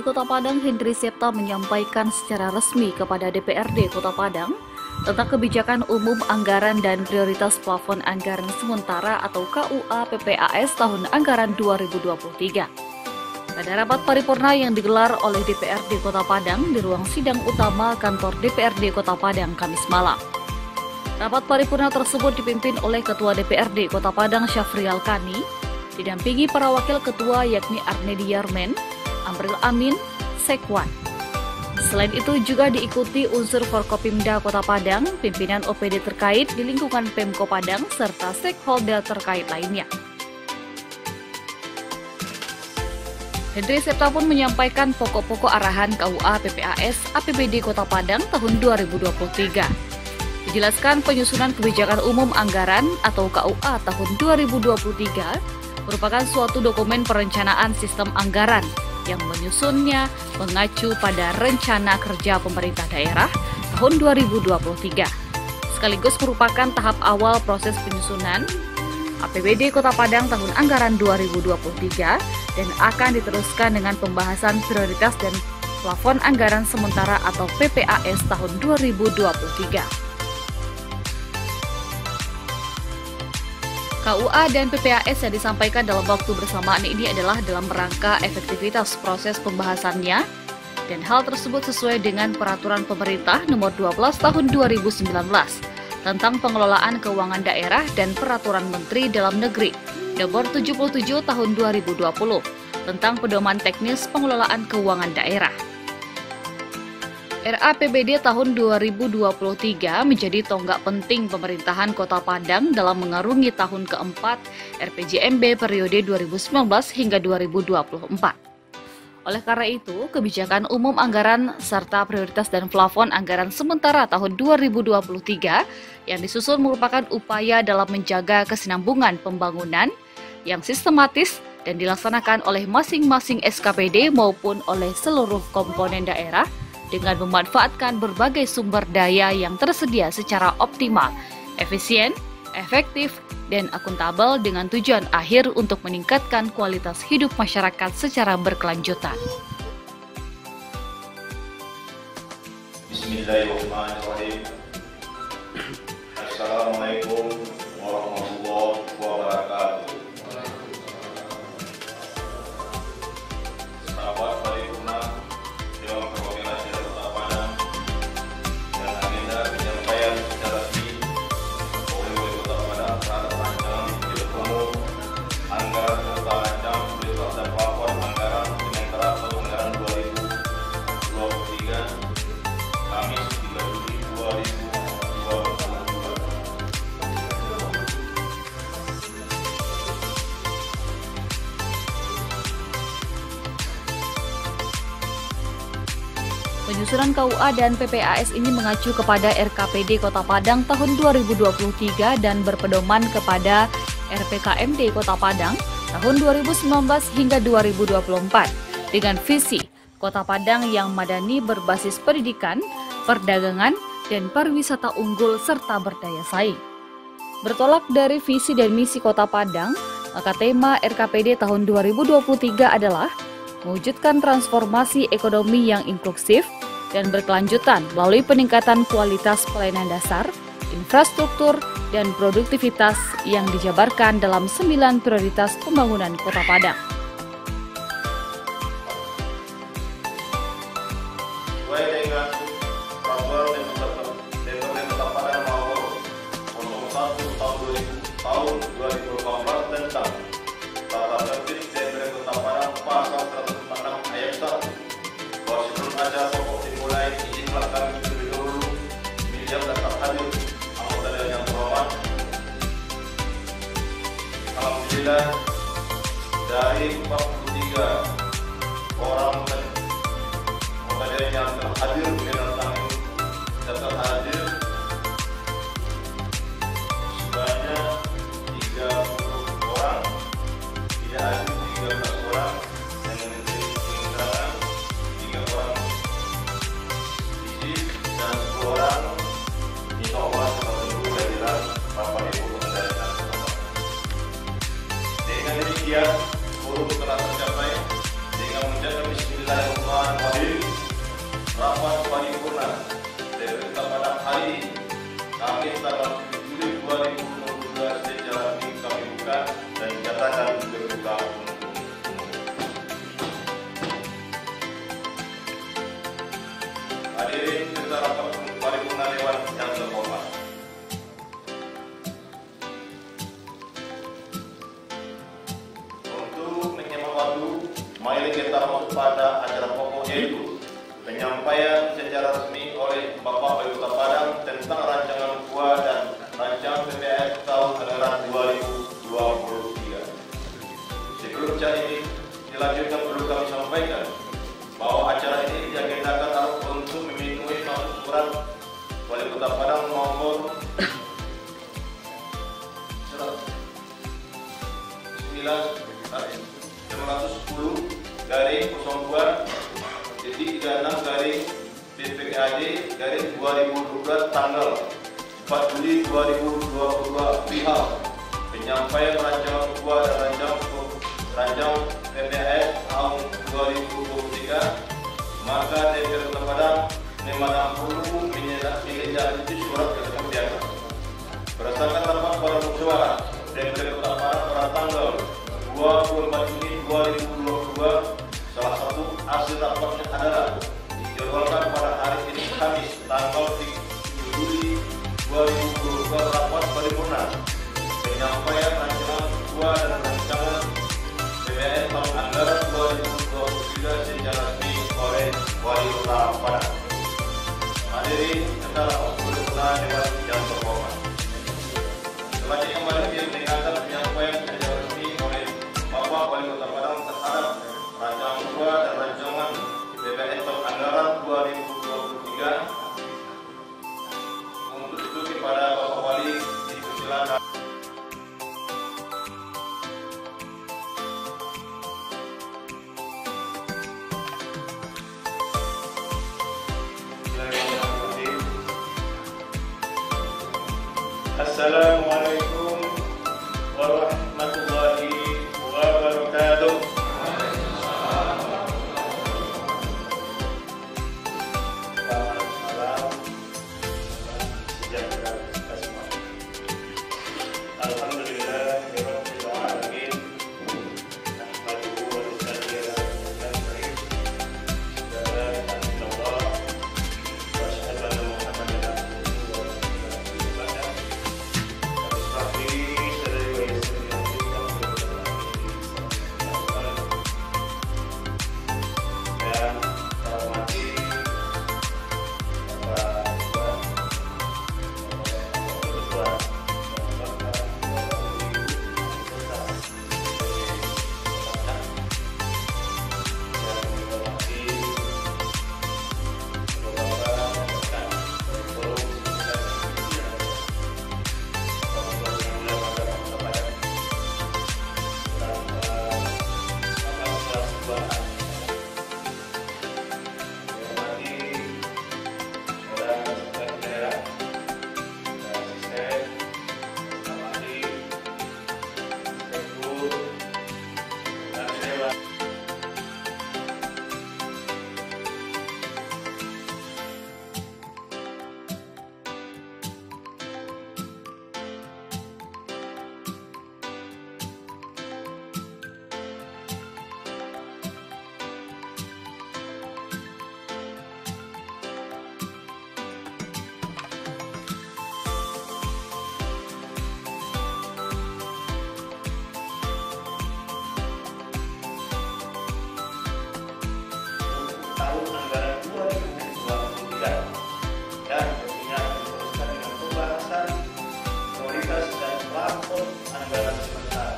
Wali Kota Padang Hendri Septa menyampaikan secara resmi kepada DPRD Kota Padang tentang kebijakan umum anggaran dan prioritas plafon anggaran sementara atau KUA PPAS tahun anggaran 2023. Pada rapat paripurna yang digelar oleh DPRD Kota Padang di ruang sidang utama kantor DPRD Kota Padang Kamis malam. Rapat paripurna tersebut dipimpin oleh Ketua DPRD Kota Padang Syafrial Kani, didampingi para wakil ketua yakni Arnedi Yarmen, Amril Amin, Sekwan. Selain itu juga diikuti unsur Forkopimda Kota Padang, pimpinan OPD terkait di lingkungan Pemko Padang, serta stakeholder terkait lainnya. Hendri Septa pun menyampaikan pokok-pokok arahan KUA PPAS APBD Kota Padang tahun 2023. Dijelaskan penyusunan kebijakan umum anggaran atau KUA tahun 2023 merupakan suatu dokumen perencanaan sistem anggaran yang menyusunnya mengacu pada rencana kerja pemerintah daerah tahun 2023. Sekaligus merupakan tahap awal proses penyusunan APBD Kota Padang tahun anggaran 2023 dan akan diteruskan dengan pembahasan prioritas dan plafon anggaran sementara atau PPAS tahun 2023. KUA dan PPAS yang disampaikan dalam waktu bersamaan ini adalah dalam rangka efektivitas proses pembahasannya, dan hal tersebut sesuai dengan Peraturan Pemerintah Nomor 12 Tahun 2019 tentang pengelolaan keuangan daerah dan Peraturan Menteri Dalam Negeri Nomor 77 Tahun 2020 tentang pedoman teknis pengelolaan keuangan daerah. RAPBD tahun 2023 menjadi tonggak penting pemerintahan Kota Padang dalam mengarungi tahun keempat RPJMB periode 2019 hingga 2024. Oleh karena itu, kebijakan umum anggaran serta prioritas dan plafon anggaran sementara tahun 2023 yang disusun merupakan upaya dalam menjaga kesinambungan pembangunan yang sistematis dan dilaksanakan oleh masing-masing SKPD maupun oleh seluruh komponen daerah dengan memanfaatkan berbagai sumber daya yang tersedia secara optimal, efisien, efektif, dan akuntabel dengan tujuan akhir untuk meningkatkan kualitas hidup masyarakat secara berkelanjutan. Bismillahirrahmanirrahim. Assalamualaikum warahmatullahi wabarakatuh. Sahabat paripurna Dewan Perwakilan Daerah Kota Padang dan agenda penyampaian secara resmi oleh Wali Kota Padang terhadap rancangan kebijakan umum anggaran serta rancangan prioritas dan plafon anggaran sementara tahun anggaran 2023 Kamis 3 Juli 2022. Penyusunan KUA dan PPAS ini mengacu kepada RKPD Kota Padang tahun 2023 dan berpedoman kepada RPKMD Kota Padang tahun 2019 hingga 2024 dengan visi Kota Padang yang madani berbasis pendidikan, perdagangan, dan pariwisata unggul serta berdaya saing. Bertolak dari visi dan misi Kota Padang, maka tema RKPD tahun 2023 adalah mewujudkan transformasi ekonomi yang inklusif dan berkelanjutan melalui peningkatan kualitas pelayanan dasar, infrastruktur, dan produktivitas yang dijabarkan dalam 9 prioritas pembangunan Kota Padang. Sesuai dengan Peraturan DPRD Kota Padang Nomor 01 Tahun 2018 tentang tata tertib DPRD Kota Padang pasal 146 ayat 1 bahwa sebelum ada pokok dimulai izin melakukan terlebih dahulu media dapat hadir anggota dewan yang terhormat. Alhamdulillah dari 43 orang anggota dewan yang terhadir dalam dapat hadir sebanyak 30 orang, tidak hadir 13 orang, dan menteri penyelenggara 3 orang fisik dan 10 orang insya Allah menunggu kehadiran Bapak Ibu Ketua dan Dengan demikian, forum telah tercapai dengan menjaga Bismillahirrahmanirrahim. Mari kita masuk pada acara pokok, yaitu penyampaian secara resmi oleh Bapak Wali Kota Padang tentang rancangan KUA dan rancangan PPS tahun anggaran 2023. Sebelum acara ini dilanjutkan, perlu kami sampaikan bahwa acara ini diagendakan untuk memenuhi maksud surat Wali Kota Padang nomor 9-02-36-PPKD-2022 tanggal 4 Juli 2022 perihal penyampaian rancangan KUA dan rancangan PPS tahun 2023, maka DPR Kota Padang memandang perlu menindaklanjuti surat tersebut diatas. Berdasarkan rapat pada musyawarah DPR Kota Padang pada tanggal 24 Juni 2022, salah satu hasil rapatnya adalah dijadwalkan pada hari ini Kamis tanggal 7 Juli 2022 rapat paripurna penyampaian rancangan KUA dan rancangan PPS tahun anggaran 2023 secara resmi oleh Wali Kota Padang. Hadirin acara paripurna Dewan yang terhormat. Selanjutnya kembali mendengarkan penyampaian secara resmi oleh Bapak Wali Kota Padang terhadap rancangan KUA dan rancangan PPS tahun anggaran 2023. Untuk itu kepada Bapak Wali dipersilakan. Assalamualaikum warahmatullahi wabarakatuh. Selamat malam, sejahtera kita semua. Alhamdulillah, rabbil alamin. Nahmaduhu wa nusalli ala rasulih wa ala alihi wa asyhadu anna Muhammadan abduhu wa rasuluh. Tahun anggaran 2023 dan tentunya diteruskan dengan pembahasan prioritas dan plafon anggaran sementara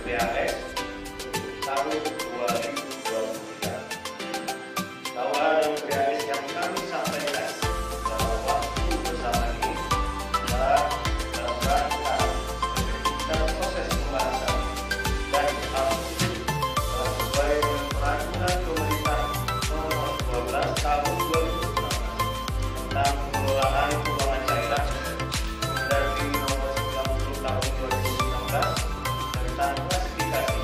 PPAS tahun 2023. Bahwa dalam PPAS yang kami sampaikan dalam waktu bersama ini adalah dalam rangka dan proses pembahasan dan sesuai dengan peraturan pemerintah nomor 12 tahun 2019 tentang pengelolaan keuangan daerah dan nomor 90 tahun 2019 tentang klasifikasi,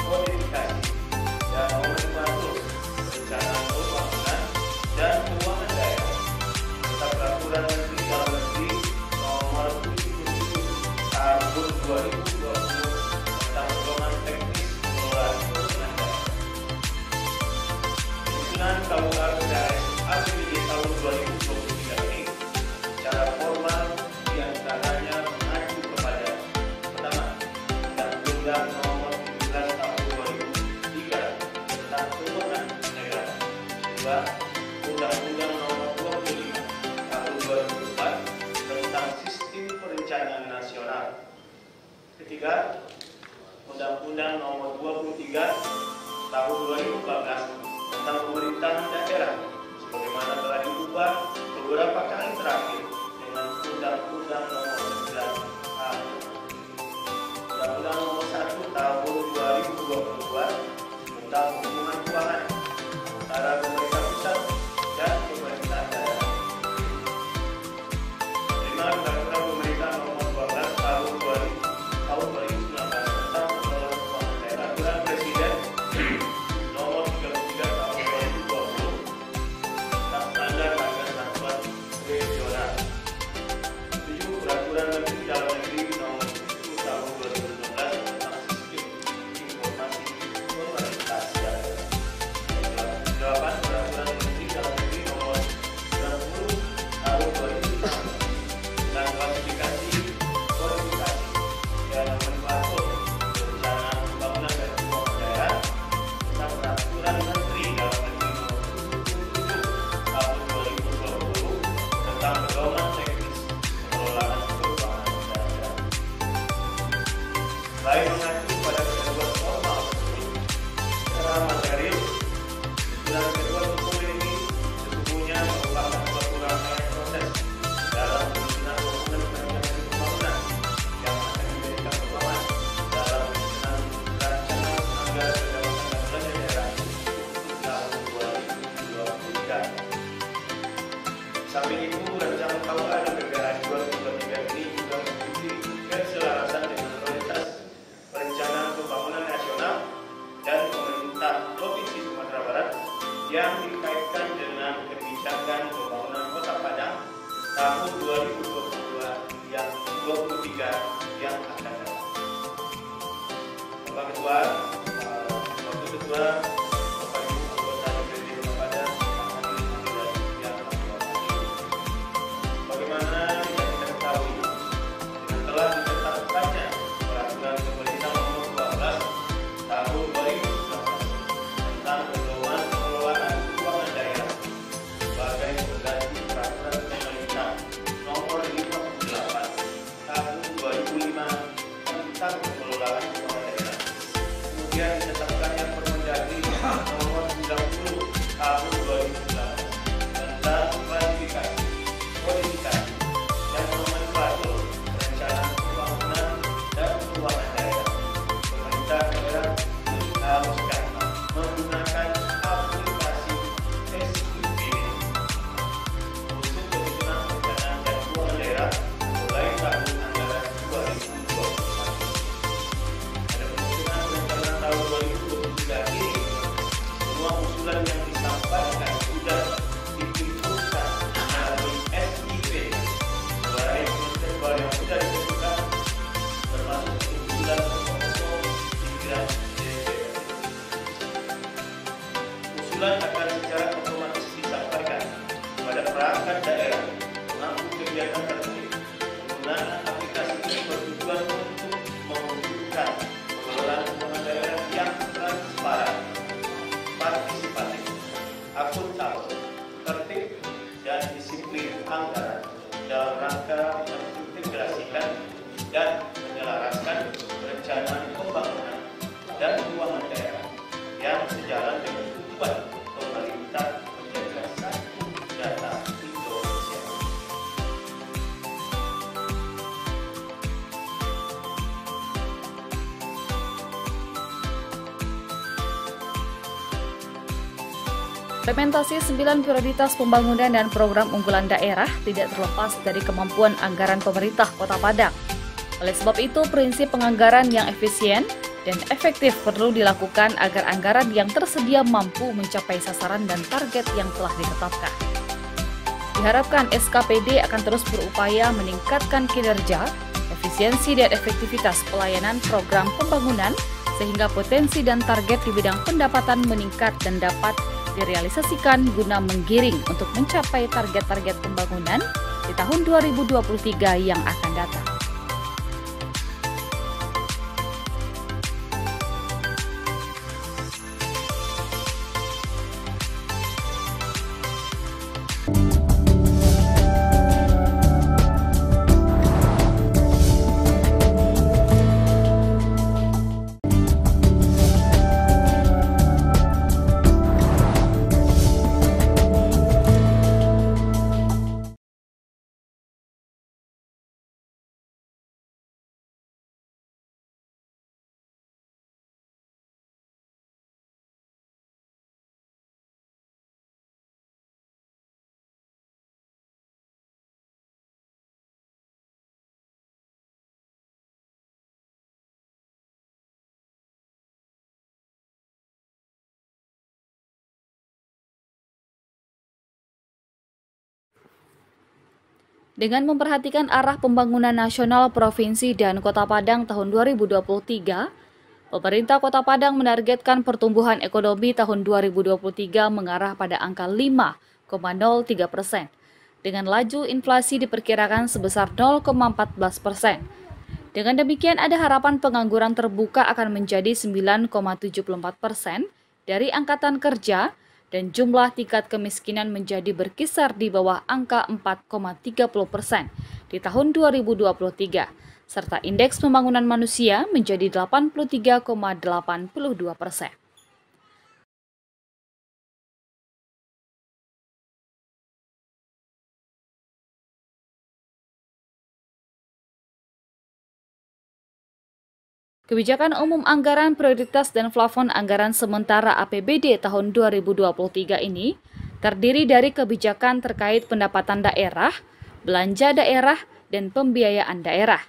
kodifikasi, dan nomenklatur perencanaan pembangunan dan keuangan daerah serta peraturan Menteri Dalam Negeri nomor 77 tahun 2020 tentang pedoman teknis pengelolaan keuangan daerah. Penyusunan KUA PPAS APBD tahun 2023 ini secara formal diantaranya mengacu kepada pertama, Undang-Undang nomor 17 tahun 2003 nasional. Ketiga, Undang-Undang Nomor 23 Tahun 2014 tentang pemerintahan daerah sebagaimana telah diubah beberapa kali terakhir dengan Undang-Undang Nomor 9 tahun Undang-Undang Nomor 1 Tahun 2022 tentang hubungan keuangan antara pemerintah pusat dan pemerintah daerah. 5. Undang-Undang Pemerintah Nomor 12 Tahun 2019 tentang pengelolaan keuangan daerah. Peraturan Presiden Nomor 33 Tahun 2020 tentang standar harga satuan regional. 7. Peraturan Menteri Dalam Negeri Nomor 7 Tahun 2016 tentang sistem informasi pemerintah daerah. 8. Peraturan Menteri Dalam Negeri Nomor 90 Tahun 2016 tentang klasifikasi, kodifikasi, dan nomenklatur rencana pembangunan dan keuangan daerah, tentang peraturan Menteri Dalam Negeri Nomor 77 Tahun 2020 tentang pedoman teknis pengelolaan keuangan daerah. Selain mengacu pada ketentuan formal tersebut, secara material, usulan kedua hukum ini sesungguhnya merupakan suatu rangkaian proses dalam penyusunan dokumen rencana pembangunan yang akan dijadikan pedoman dalam penyusunan rancangan anggaran pendapatan dan belanja daerah untuk tahun 2023. Samping itu, rancangan KUA dan PPRN 2023 ini juga memiliki keselarasan dengan prioritas perencanaan pembangunan nasional dan pemerintah Provinsi Sumatera Barat yang dikaitkan dengan kebijakan pembangunan Kota Padang tahun 2022 yang 23 yang akan datang. Bapak Ketua, Wakil Ketua, Bapak Ibu anggota DPRD Kota Padang, yang hormati. Bagaimana yang kita ketahui, dengan telah ditetapkannya peraturan pemerintah nomor 12 tahun 2019 tentang pedoman pengelolaan keuangan daerah sebagai pengganti peraturan pemerintah nomor 58 tahun 2005 tentang pengelolaan keuangan daerah. Kemudian ditetapkannya Permendagri nomor 90 tahun 2019 tentang klasifikasi, kodifikasi, dan nomenklatur perencanaan pembangunan dan keuangan daerah. Pemerintah daerah diharuskan menggunakan aplikasi SIP untuk penyusunan perencanaan dan keuangan daerah mulai tahun anggaran 2021. Pada penyusunan perencanaan tahun 2023 ini, semua usulan yang disampaikan sudah dipikirkan melalui SIP sebagai prosedur yang sudah ditentukan, termasuk usulan pokok pikiran DPR. Usulan akan secara otomatis disampaikan kepada perangkat daerah pelaku kegiatan tertentu. Penggunaan aplikasi ini bertujuan untuk mewujudkan pengelolaan keuangan daerah yang transparan, partisipatif, akuntabel, tertib, dan disiplin anggaran dalam rangka mengintegrasikan dan menyelaraskan perencanaan pembangunan dan keuangan daerah yang sejalan dengan tujuan pemerintah menjaga satu data Indonesia. Implementasi 9 prioritas pembangunan dan program unggulan daerah tidak terlepas dari kemampuan anggaran pemerintah Kota Padang. Oleh sebab itu, prinsip penganggaran yang efisien dan efektif perlu dilakukan agar anggaran yang tersedia mampu mencapai sasaran dan target yang telah ditetapkan. Diharapkan SKPD akan terus berupaya meningkatkan kinerja, efisiensi dan efektivitas pelayanan program pembangunan sehingga potensi dan target di bidang pendapatan meningkat dan dapat direalisasikan guna menggiring untuk mencapai target-target pembangunan di tahun 2023 yang akan datang. Dengan memperhatikan arah pembangunan nasional provinsi dan Kota Padang tahun 2023, pemerintah Kota Padang menargetkan pertumbuhan ekonomi tahun 2023 mengarah pada angka 5,03%, dengan laju inflasi diperkirakan sebesar 0,14%. Dengan demikian, ada harapan pengangguran terbuka akan menjadi 9,74% dari angkatan kerja dan jumlah tingkat kemiskinan menjadi berkisar di bawah angka 4,30% di tahun 2023, serta indeks pembangunan manusia menjadi 83,82%. Kebijakan Umum Anggaran Prioritas dan Plafon Anggaran Sementara APBD tahun 2023 ini terdiri dari kebijakan terkait pendapatan daerah, belanja daerah, dan pembiayaan daerah.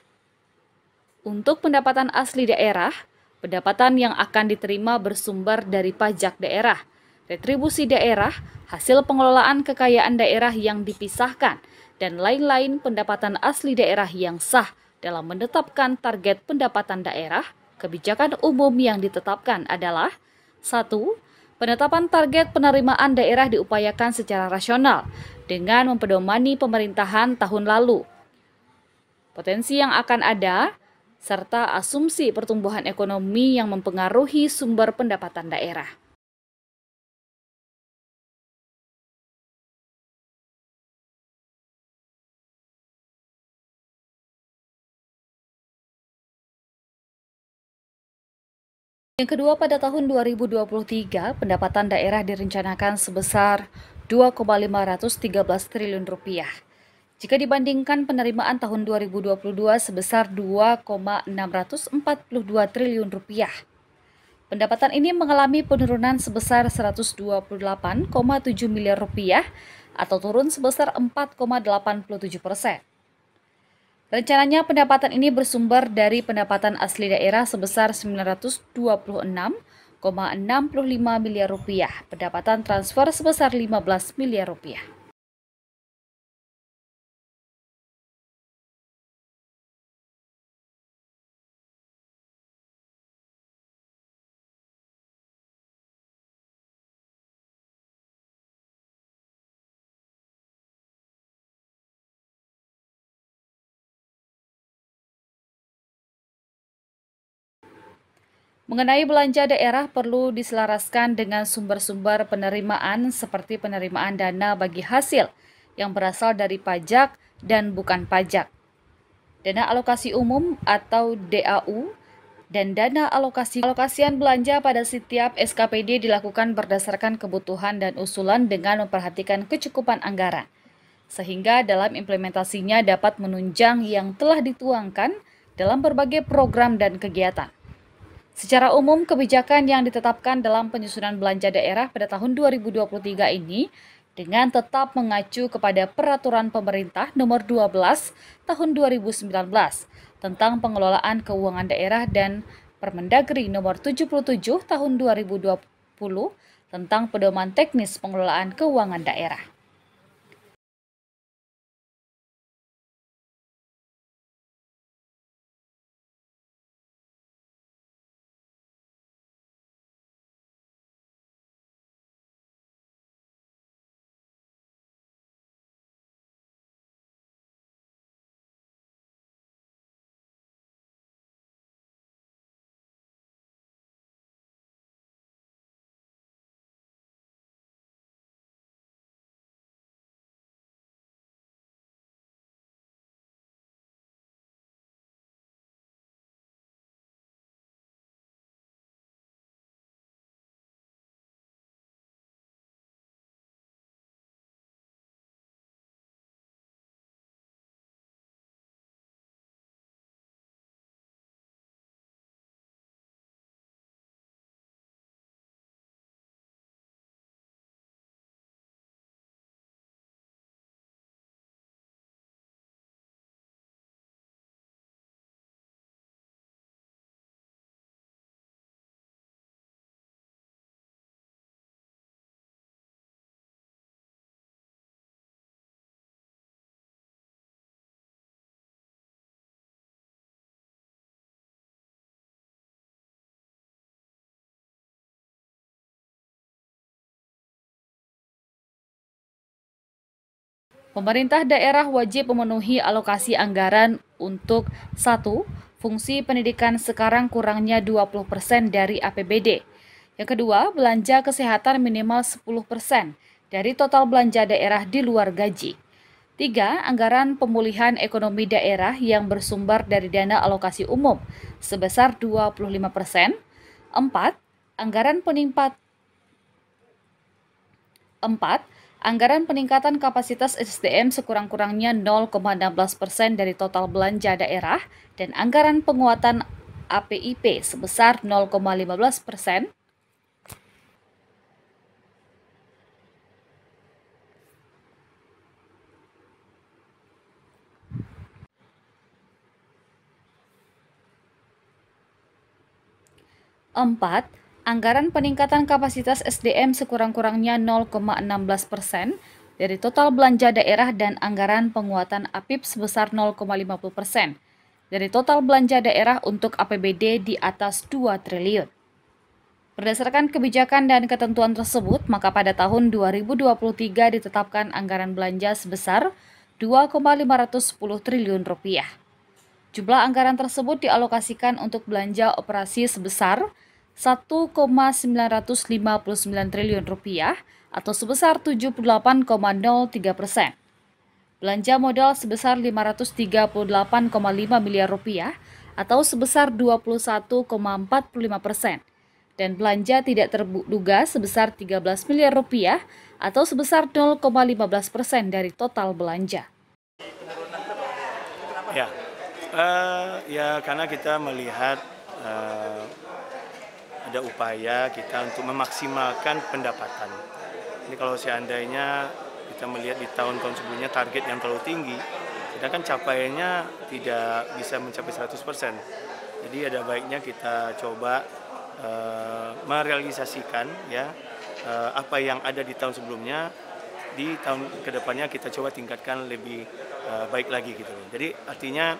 Untuk pendapatan asli daerah, pendapatan yang akan diterima bersumber dari pajak daerah, retribusi daerah, hasil pengelolaan kekayaan daerah yang dipisahkan, dan lain-lain pendapatan asli daerah yang sah dalam menetapkan target pendapatan daerah. Kebijakan umum yang ditetapkan adalah 1. Penetapan target penerimaan daerah diupayakan secara rasional dengan mempedomani pemerintahan tahun lalu. Potensi yang akan ada, serta asumsi pertumbuhan ekonomi yang mempengaruhi sumber pendapatan daerah. Yang kedua, pada tahun 2023, pendapatan daerah direncanakan sebesar 2,513 triliun rupiah. Jika dibandingkan penerimaan tahun 2022 sebesar 2,642 triliun rupiah. Pendapatan ini mengalami penurunan sebesar 128,7 miliar rupiah atau turun sebesar 4,87%. Rencananya pendapatan ini bersumber dari pendapatan asli daerah sebesar 926,65 miliar rupiah, pendapatan transfer sebesar 15 miliar rupiah. Mengenai belanja daerah perlu diselaraskan dengan sumber-sumber penerimaan seperti penerimaan dana bagi hasil yang berasal dari pajak dan bukan pajak, dana alokasi umum atau DAU, dan dana alokasian belanja pada setiap SKPD dilakukan berdasarkan kebutuhan dan usulan dengan memperhatikan kecukupan anggaran, sehingga dalam implementasinya dapat menunjang yang telah dituangkan dalam berbagai program dan kegiatan. Secara umum, kebijakan yang ditetapkan dalam penyusunan belanja daerah pada tahun 2023 ini dengan tetap mengacu kepada Peraturan Pemerintah Nomor 12 Tahun 2019 tentang pengelolaan keuangan daerah dan Permendagri Nomor 77 Tahun 2020 tentang pedoman teknis pengelolaan keuangan daerah. Pemerintah daerah wajib memenuhi alokasi anggaran untuk 1. Fungsi pendidikan sekarang kurangnya 20% dari APBD. Yang kedua, belanja kesehatan minimal 10% dari total belanja daerah di luar gaji. 3. Anggaran pemulihan ekonomi daerah yang bersumber dari dana alokasi umum sebesar 25%. 4. Anggaran peningkatan kapasitas SDM sekurang-kurangnya 0,16% dari total belanja daerah dan anggaran penguatan APIP sebesar 0,15%. Empat, anggaran peningkatan kapasitas SDM sekurang-kurangnya 0,16% dari total belanja daerah dan anggaran penguatan APIP sebesar 0,50% dari total belanja daerah untuk APBD di atas 2 triliun. Berdasarkan kebijakan dan ketentuan tersebut, maka pada tahun 2023 ditetapkan anggaran belanja sebesar 2,510 triliun rupiah. Jumlah anggaran tersebut dialokasikan untuk belanja operasi sebesar 1,959 triliun rupiah atau sebesar 78,03%. Belanja modal sebesar 538,5 miliar rupiah atau sebesar 21,45%. Dan belanja tidak terduga sebesar 13 miliar rupiah atau sebesar 0,15% dari total belanja. Ya karena kita melihat ada upaya kita untuk memaksimalkan pendapatan. Ini kalau seandainya kita melihat di tahun-tahun sebelumnya target yang terlalu tinggi, sedangkan capaiannya tidak bisa mencapai 100%. Jadi ada baiknya kita coba merealisasikan apa yang ada di tahun sebelumnya, di tahun kedepannya kita coba tingkatkan lebih baik lagi gitu. Jadi artinya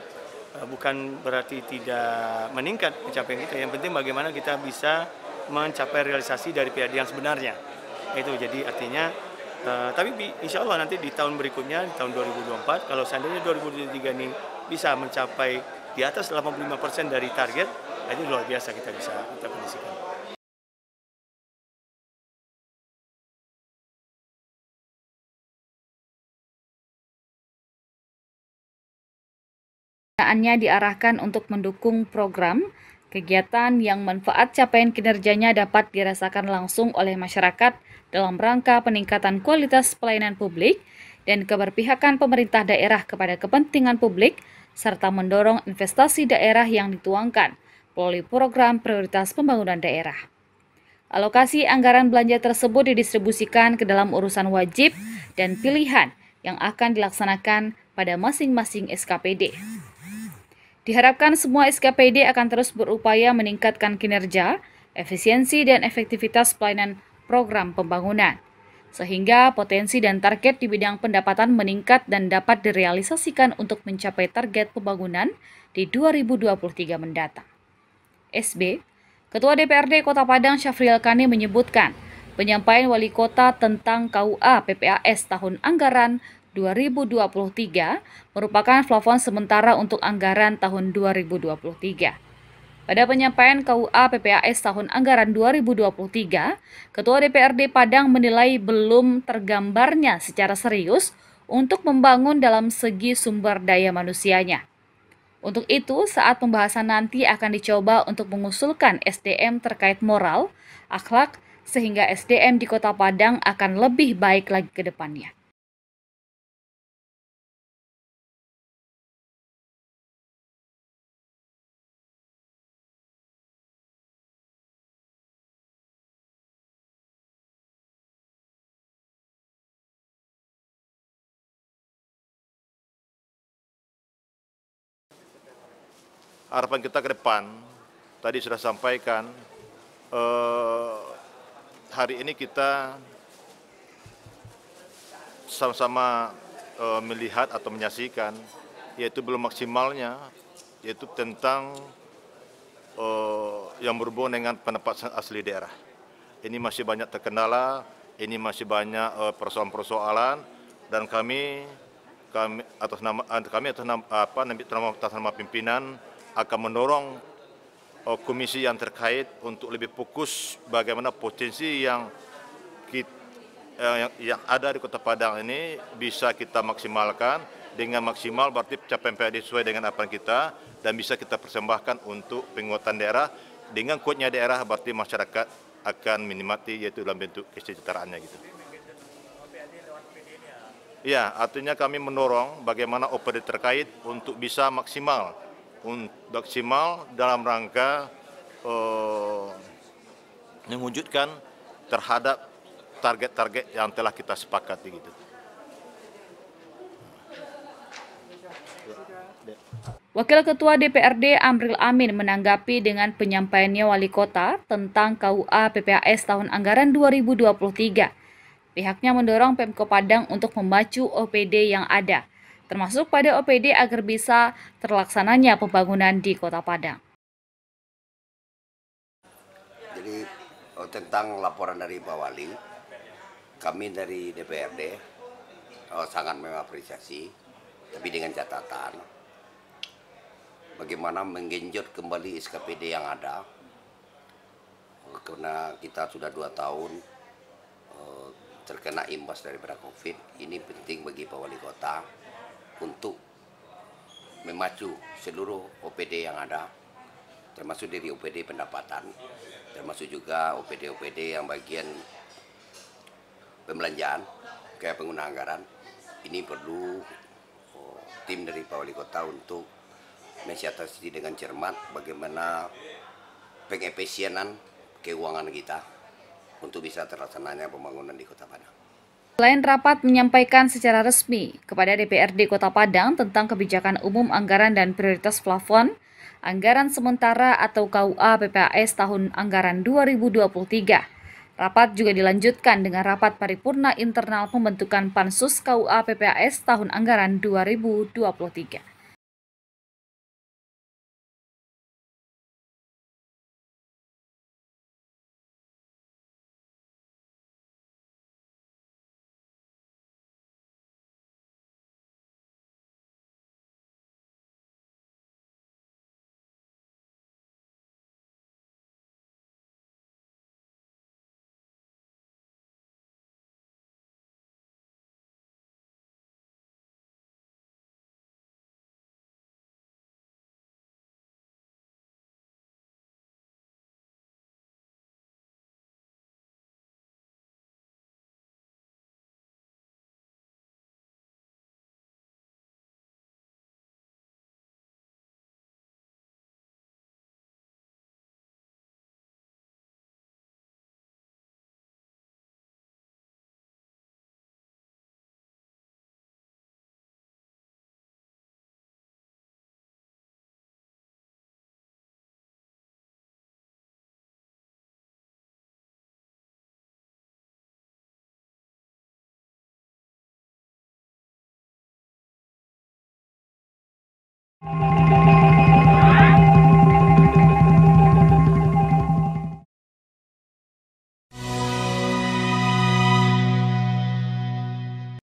bukan berarti tidak meningkat pencapaian kita, yang penting bagaimana kita bisa mencapai realisasi dari PAD yang sebenarnya. Itu jadi artinya, tapi insya Allah nanti di tahun berikutnya, di tahun 2024, kalau seandainya 2023 ini bisa mencapai di atas 85% dari target, itu luar biasa kita bisa kondisikan. Penggunaannya diarahkan untuk mendukung program, kegiatan yang manfaat capaian kinerjanya dapat dirasakan langsung oleh masyarakat dalam rangka peningkatan kualitas pelayanan publik dan keberpihakan pemerintah daerah kepada kepentingan publik, serta mendorong investasi daerah yang dituangkan melalui program prioritas pembangunan daerah. Alokasi anggaran belanja tersebut didistribusikan ke dalam urusan wajib dan pilihan yang akan dilaksanakan pada masing-masing SKPD. Diharapkan semua SKPD akan terus berupaya meningkatkan kinerja, efisiensi, dan efektivitas pelayanan program pembangunan, sehingga potensi dan target di bidang pendapatan meningkat dan dapat direalisasikan untuk mencapai target pembangunan di 2023 mendatang. SB, Ketua DPRD Kota Padang Syafriel Kani menyebutkan, penyampaian Wali Kota tentang KUA PPAS tahun anggaran 2023 merupakan plafon sementara untuk anggaran tahun 2023. Pada penyampaian KUA PPAS tahun anggaran 2023, Ketua DPRD Padang menilai belum tergambarnya secara serius untuk membangun dalam segi sumber daya manusianya. Untuk itu, saat pembahasan nanti akan dicoba untuk mengusulkan SDM terkait moral, akhlak, sehingga SDM di Kota Padang akan lebih baik lagi ke depannya. Harapan kita ke depan, tadi sudah sampaikan, hari ini kita sama-sama melihat atau menyaksikan, yaitu belum maksimalnya, yaitu tentang yang berhubungan dengan penempatan asli daerah. Ini masih banyak terkendala, ini masih banyak persoalan-persoalan, dan kami kami atas nama pimpinan akan mendorong komisi yang terkait untuk lebih fokus bagaimana potensi yang ada di Kota Padang ini bisa kita maksimalkan. Dengan maksimal berarti capaian PAD sesuai dengan harapan kita dan bisa kita persembahkan untuk penguatan daerah. Dengan kuatnya daerah berarti masyarakat akan menikmati yaitu dalam bentuk kesejahteraannya gitu. Ya, artinya kami mendorong bagaimana OPD terkait untuk bisa maksimal dalam rangka mewujudkan terhadap target-target yang telah kita sepakati gitu. Wakil Ketua DPRD Amril Amin menanggapi dengan penyampaiannya Wali Kota tentang KUA PPAS tahun anggaran 2023. Pihaknya mendorong Pemko Padang untuk memacu OPD yang ada, termasuk pada OPD agar bisa terlaksananya pembangunan di Kota Padang. Jadi tentang laporan dari Pak Wali, kami dari DPRD sangat mengapresiasi, tapi dengan catatan bagaimana menggenjot kembali SKPD yang ada, karena kita sudah 2 tahun terkena imbas daripada COVID. Ini penting bagi Pak Wali Kota untuk memacu seluruh OPD yang ada, termasuk dari OPD pendapatan, termasuk juga OPD-OPD yang bagian pembelanjaan, kayak pengguna anggaran. Ini perlu tim dari Pak Wali Kota untuk mensiasati dengan cermat bagaimana pengefisienan keuangan kita untuk bisa terlaksananya pembangunan di Kota Padang. Selain rapat menyampaikan secara resmi kepada DPRD Kota Padang tentang kebijakan umum anggaran dan prioritas plafon, anggaran sementara atau KUA PPAS tahun anggaran 2023. Rapat juga dilanjutkan dengan rapat paripurna internal pembentukan Pansus KUA PPAS tahun anggaran 2023.